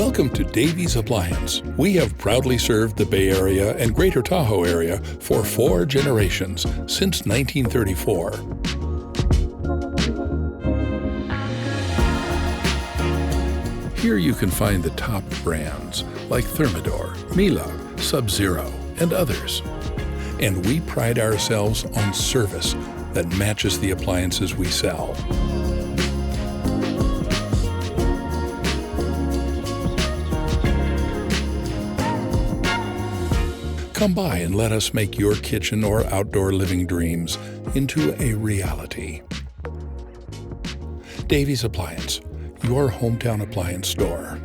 Welcome to Davies Appliance. We have proudly served the Bay Area and Greater Tahoe area for 4 generations since 1934. Here you can find the top brands like Thermador, Miele, Sub-Zero, and others. And we pride ourselves on service that matches the appliances we sell. Come by and let us make your kitchen or outdoor living dreams into a reality. Davies Appliance, your hometown appliance store.